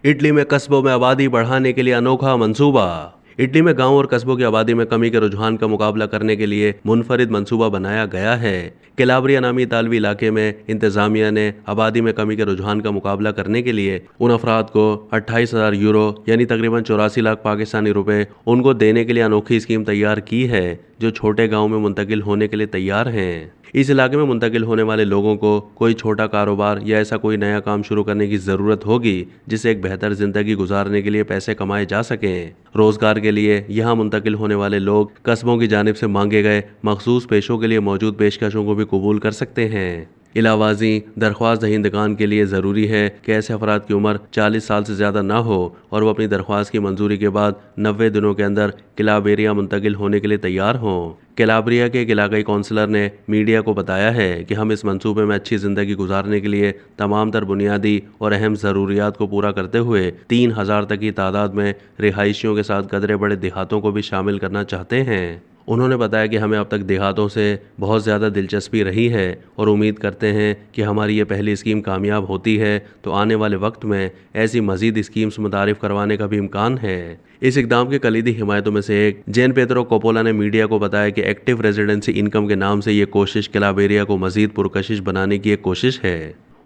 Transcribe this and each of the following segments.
Italy में कस्बों में आबादी बढ़ाने के लिए अनोखा मंसूबा। इटली में गांव और कस्बों की आबादी में कमी के रुझान का मुकाबला करने के लिए मुनफरिद मंसूबा बनाया गया है। कैलाब्रिया नामी इतालवी इलाके में इंतजामिया ने आबादी में कमी के रुझान का मुकाबला करने के लिए उन अफराद को 28,000 यूरो यानी तकरीबन 84 लाख पाकिस्तानी रुपए उनको देने के लिए अनोखी स्कीम तैयार की है, जो छोटे गाँव में मुंतकिल होने के लिए तैयार हैं। इस इलाके में मुंतकिल होने वाले लोगों को कोई छोटा कारोबार या ऐसा कोई नया काम शुरू करने की ज़रूरत होगी जिससे एक बेहतर ज़िंदगी गुजारने के लिए पैसे कमाए जा सकें। रोज़गार के लिए यहाँ मुंतकिल होने वाले लोग कस्बों की जानिब से मांगे गए मखसूस पेशों के लिए मौजूद पेशकशों को भी कबूल कर सकते हैं। इलावाजी दरख्वास्त दहिंदगान के लिए ज़रूरी है कि ऐसे अफराद की उम्र 40 साल से ज़्यादा ना हो और वो अपनी दरख्वास्त की मंजूरी के बाद 90 दिनों के अंदर कैलाब्रिया मुंतकिल होने के लिए तैयार हों। कैलाब्रिया के एक इलाकाई काउंसलर ने मीडिया को बताया है कि हम इस मंसूबे में अच्छी ज़िंदगी गुजारने के लिए तमाम तर बुनियादी और अहम ज़रूरियात को पूरा करते हुए 3,000 तक की तादाद में रिहायशियों के साथ कदरे बड़े देहातों को भी शामिल करना चाहते हैं। उन्होंने बताया कि हमें अब तक देहातों से बहुत ज़्यादा दिलचस्पी रही है और उम्मीद करते हैं कि हमारी ये पहली स्कीम कामयाब होती है तो आने वाले वक्त में ऐसी मज़ीद स्कीम्स मुतारिफ करवाने का भी इम्कान है। इस इकदाम के कलीदी हिमायतों में से एक जेन पेद्रो कोपोला ने मीडिया को बताया कि एक्टिव रेजिडेंसी इनकम के नाम से ये कोशिश कैलाब्रिया को मज़ीद पुरकशिश बनाने की एक कोशिश है।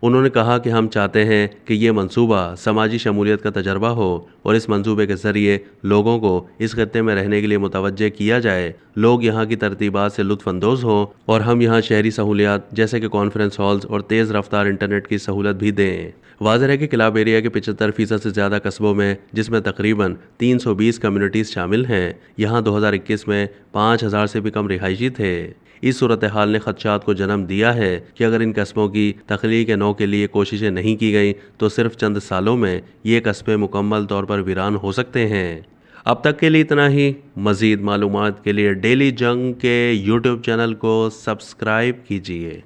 उन्होंने कहा कि हम चाहते हैं कि ये मंसूबा समाजी शमूलियत का तजर्बा हो और इस मंसूबे के ज़रिए लोगों को इस खत्ते में रहने के लिए मुतवज्जे किया जाए, लोग यहाँ की तरतीबात से लुत्फ़ अंदोज़ हों और हम यहाँ शहरी सहूलियात जैसे कि कॉन्फ्रेंस हॉल्स और तेज़ रफ्तार इंटरनेट की सहूलत भी दें। वाज़ेह है कि कैलाब्रिया के 75% से ज़्यादा कस्बों में, जिसमें तकरीबन 320 कम्युनिटीज़ शामिल हैं, यहाँ 2021 में 5,000 से भी कम रिहायशी थे। इस सूरत हाल ने खदशात को जन्म दिया है कि अगर इन कस्बों की तख्लीक नौ के लिए कोशिशें नहीं की गई तो सिर्फ चंद सालों में ये कस्बे मुकम्मल तौर पर वीरान हो सकते हैं। अब तक के लिए इतना ही। मज़ीद मालूमात के लिए डेली जंग के यूट्यूब चैनल को सब्सक्राइब कीजिए।